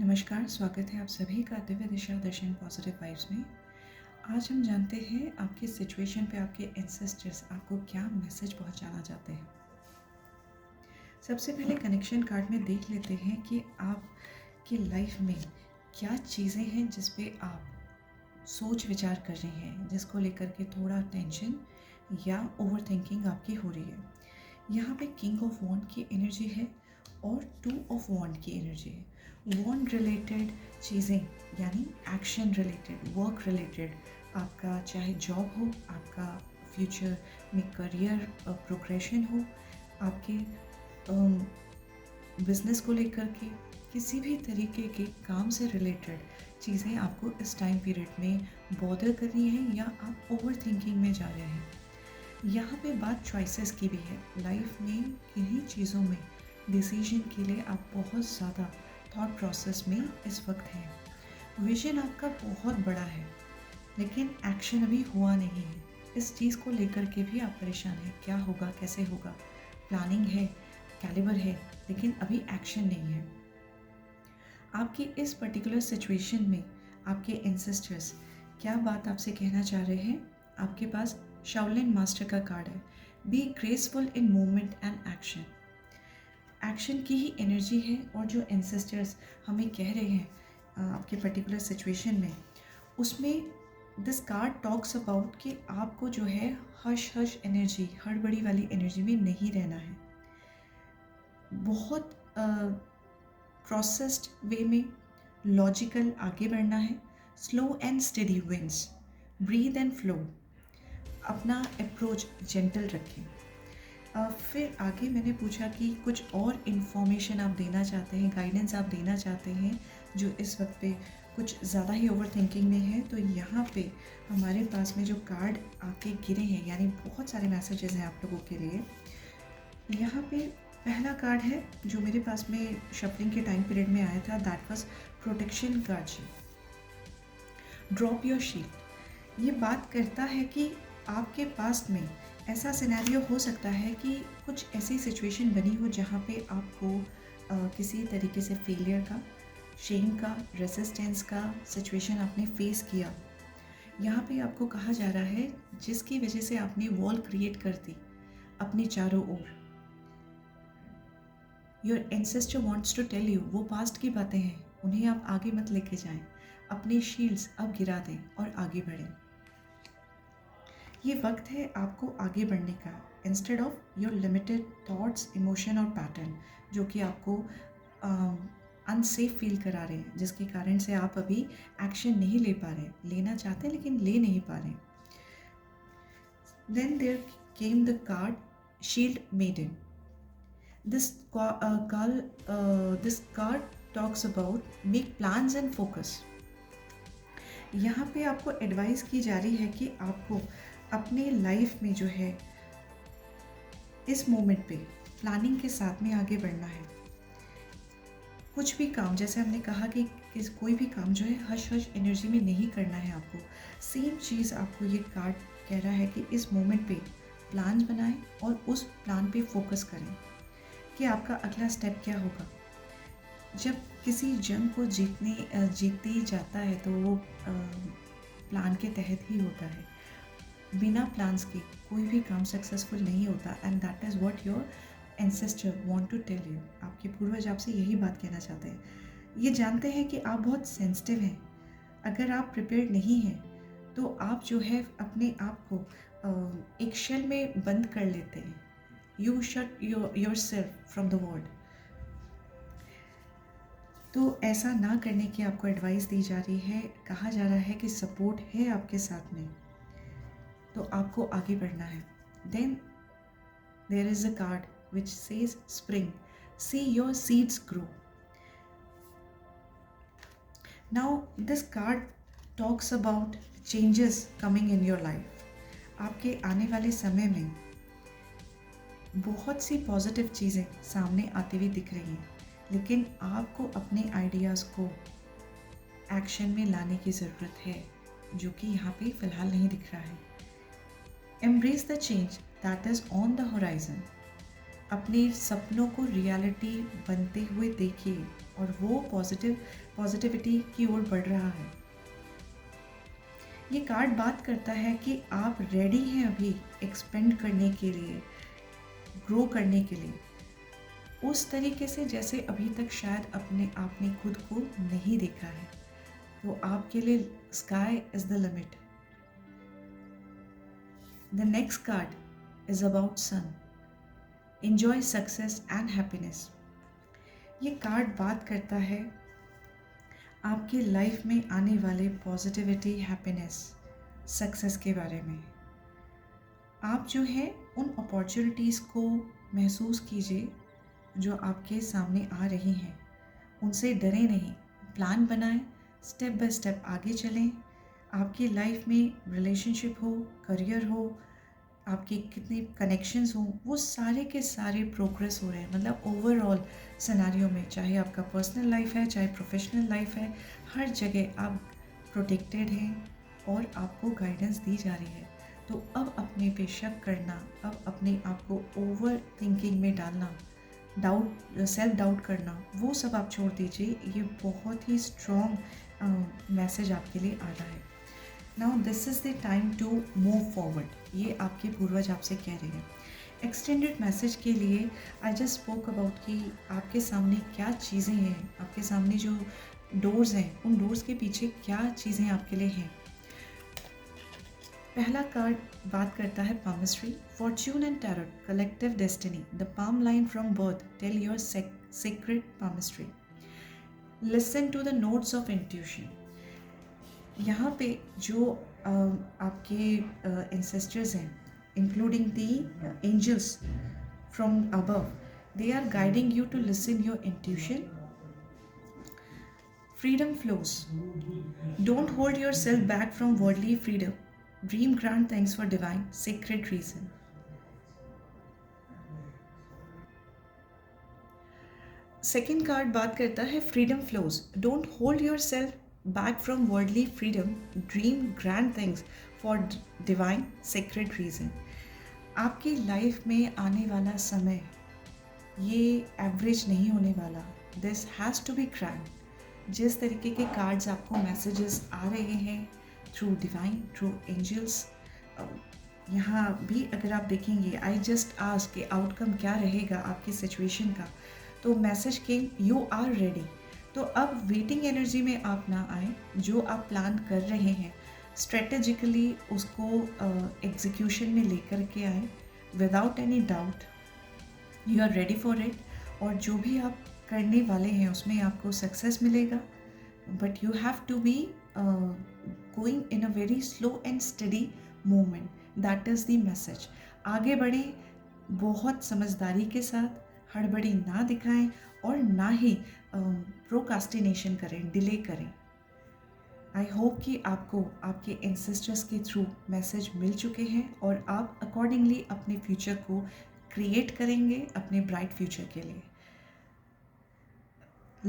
नमस्कार, स्वागत है आप सभी का दिव्य दिशा दर्शन पॉजिटिव वाइब्स में। आज हम जानते हैं आपकी सिचुएशन पे आपके एंसेस्टर्स आपको क्या मैसेज पहुंचाना चाहते हैं। सबसे पहले कनेक्शन कार्ड में देख लेते हैं कि आपकी लाइफ में क्या चीज़ें हैं जिस पे आप सोच विचार कर रही हैं, जिसको लेकर के थोड़ा टेंशन या ओवर थिंकिंग आपकी हो रही है। यहाँ पे किंग ऑफ वॉन्ड की एनर्जी है और टू ऑफ वॉन्ड की एनर्जी है। वॉन्ड रिलेटेड चीज़ें यानी एक्शन रिलेटेड, वर्क रिलेटेड, आपका चाहे जॉब हो, आपका फ्यूचर में करियर प्रोग्रेशन हो, आपके बिजनेस को लेकर के किसी भी तरीके के काम से रिलेटेड चीज़ें आपको इस टाइम पीरियड में बॉदर करनी है या आप ओवर थिंकिंग में जा रहे हैं। यहाँ पे बात चॉइसेस की भी है। लाइफ में किन्हीं चीज़ों में डिसीजन के लिए आप बहुत ज़्यादा थॉट प्रोसेस में इस वक्त हैं। विजन आपका बहुत बड़ा है लेकिन एक्शन अभी हुआ नहीं है। इस चीज़ को लेकर के भी आप परेशान हैं, क्या होगा, कैसे होगा। प्लानिंग है, कैलिबर है, लेकिन अभी एक्शन नहीं है। आपकी इस पर्टिकुलर सिचुएशन में आपके एंसेस्टर्स क्या बात आपसे कहना चाह रहे हैं। आपके पास शाओलिन मास्टर का कार्ड है। Be graceful in movement and action. Action की ही एनर्जी है और जो एंसेस्टर्स हमें कह रहे हैं आपके पर्टिकुलर सिचुएशन में, उसमें दिस कार्ड टॉक्स अबाउट कि आपको जो है हश हश एनर्जी, हड़बड़ी वाली एनर्जी में नहीं रहना है। बहुत प्रोसेस्ड वे में लॉजिकल आगे बढ़ना है। Slow and steady wins, breathe and flow. अपना अप्रोच जेंटल रखें। फिर आगे मैंने पूछा कि कुछ और इन्फॉर्मेशन आप देना चाहते हैं, गाइडेंस आप देना चाहते हैं जो इस वक्त पे कुछ ज़्यादा ही ओवर थिंकिंग में है। तो यहाँ पे हमारे पास में जो कार्ड आके गिरे हैं, यानी बहुत सारे मैसेजेस हैं आप लोगों के लिए। यहाँ पे पहला कार्ड है जो मेरे पास में शफलिंग के टाइम पीरियड में आया था, दैट वाज प्रोटेक्शन कार्ड जी। Drop your shield. ये बात करता है कि आपके पास में ऐसा सिनेरियो हो सकता है कि कुछ ऐसी सिचुएशन बनी हो जहाँ पे आपको किसी तरीके से फेलियर का, शेम का, रेसिस्टेंस का सिचुएशन आपने फेस किया। यहाँ पे आपको कहा जा रहा है जिसकी वजह से आपने वॉल क्रिएट कर दी अपने चारों ओर। Your ancestor wants to tell you, वो पास्ट की बातें हैं, उन्हें आप आगे मत लेके जाएं। अपने शील्ड्स अब गिरा दें और आगे बढ़ें। ये वक्त है आपको आगे बढ़ने का, instead of your limited thoughts, emotion और पैटर्न जो कि आपको अनसेफ फील करा रहे हैं, जिसके कारण से आप अभी एक्शन नहीं ले पा रहे, लेना चाहते हैं लेकिन ले नहीं पा रहे। Then there came the card shield maiden. This card talks about make plans and focus. यहाँ पे आपको एडवाइस की जा रही है कि आपको अपने लाइफ में जो है इस मोमेंट पे प्लानिंग के साथ में आगे बढ़ना है। कुछ भी काम, जैसे हमने कहा कि कोई भी काम जो है हश हश एनर्जी में नहीं करना है आपको। सेम चीज़ आपको ये कार्ड कह रहा है कि इस मोमेंट पे प्लान बनाएं और उस प्लान पे फोकस करें कि आपका अगला स्टेप क्या होगा। जब किसी जंग को जीती जाता है तो वो प्लान के तहत ही होता है। बिना प्लान्स के कोई भी काम सक्सेसफुल नहीं होता, and that is what your ancestor want to tell you. आपके पूर्वज आपसे यही बात कहना चाहते हैं। ये जानते हैं कि आप बहुत सेंसिटिव हैं। अगर आप प्रिपेयर्ड नहीं हैं तो आप जो है अपने आप को एक शेल में बंद कर लेते हैं। You shut yourself from the world. तो ऐसा ना करने की आपको एडवाइस दी जा रही है। कहा जा रहा है कि सपोर्ट है आपके साथ में, तो आपको आगे बढ़ना है। Then there is a card which says spring, see your seeds grow. Now this card talks about changes coming in your life. आपके आने वाले समय में बहुत सी पॉजिटिव चीज़ें सामने आती हुई दिख रही हैं, लेकिन आपको अपने आइडियाज़ को एक्शन में लाने की ज़रूरत है, जो कि यहाँ पे फ़िलहाल नहीं दिख रहा है। Embrace the change that is on the horizon. अपने सपनों को रियलिटी बनते हुए देखिए और वो पॉजिटिविटी की ओर बढ़ रहा है। ये कार्ड बात करता है कि आप रेडी हैं अभी एक्सपेंड करने के लिए, ग्रो करने के लिए, उस तरीके से जैसे अभी तक शायद आपने खुद को नहीं देखा है। तो आपके लिए sky is the limit. The next card is about sun. Enjoy success and happiness. ये कार्ड बात करता है आपकी लाइफ में आने वाले पॉजिटिविटी, हैप्पीनेस, सक्सेस के बारे में। आप जो है उन अपॉर्चुनिटीज़ को महसूस कीजिए जो आपके सामने आ रही हैं, उनसे डरे नहीं, प्लान बनाएं, स्टेप बाय स्टेप आगे चलें। आपकी लाइफ में रिलेशनशिप हो, करियर हो, आपके कितने कनेक्शंस हों, वो सारे के सारे प्रोग्रेस हो रहे हैं। मतलब ओवरऑल सिनेरियो में, चाहे आपका पर्सनल लाइफ है, चाहे प्रोफेशनल लाइफ है, हर जगह आप प्रोटेक्टेड हैं और आपको गाइडेंस दी जा रही है। तो अब अपने पे शक करना, अब अपने आप को ओवर थिंकिंग में डालना, सेल्फ डाउट करना, वो सब आप छोड़ दीजिए। ये बहुत ही स्ट्रॉन्ग मैसेज आपके लिए आ रहा है। Now this is the time to move forward. ये आपके पूर्वज आपसे कह रहे हैं। एक्सटेंडेड मैसेज के लिए आई जस्ट स्पोक अबाउट कि आपके सामने क्या चीज़ें हैं, आपके सामने जो डोर्स हैं, उन डोर्स के पीछे क्या चीज़ें आपके लिए हैं। पहला कार्ड बात करता है palmistry, fortune and tarot, collective destiny, the palm line from birth tell your secret palmistry, listen to the notes of intuition. यहाँ पे जो आपके एंसेस्टर्स हैं, including the angels from above, they are guiding you to listen your intuition. Freedom flows. Don't hold yourself back from worldly freedom. Dream grand things for divine sacred reason. Second card बात करता है freedom flows. Don't hold yourself back from worldly freedom, dream grand things for divine sacred reason. आपकी life में आने वाला समय ये average नहीं होने वाला। This has to be grand. जिस तरीके के कार्ड्स आपको मैसेजेस आ रहे हैं थ्रू डिवाइन, थ्रू एंजल्स, यहाँ भी अगर आप देखेंगे, आई जस्ट आस्क कि आउटकम क्या रहेगा आपकी सिचुएशन का, तो message king you are ready. तो अब वेटिंग एनर्जी में आप ना आए, जो आप प्लान कर रहे हैं स्ट्रेटेजिकली उसको एग्जीक्यूशन में लेकर के आए without any doubt. You are ready for it, और जो भी आप करने वाले हैं उसमें आपको सक्सेस मिलेगा। But you have to be going in a very slow and steady movement, that is the message. आगे बढ़ें बहुत समझदारी के साथ, हड़बड़ी ना दिखाएं और ना ही प्रोकास्टिनेशन करें, डिले करें। आई होप कि आपको आपके एंसेस्टर्स के थ्रू मैसेज मिल चुके हैं और आप अकॉर्डिंगली अपने फ्यूचर को क्रिएट करेंगे अपने ब्राइट फ्यूचर के लिए।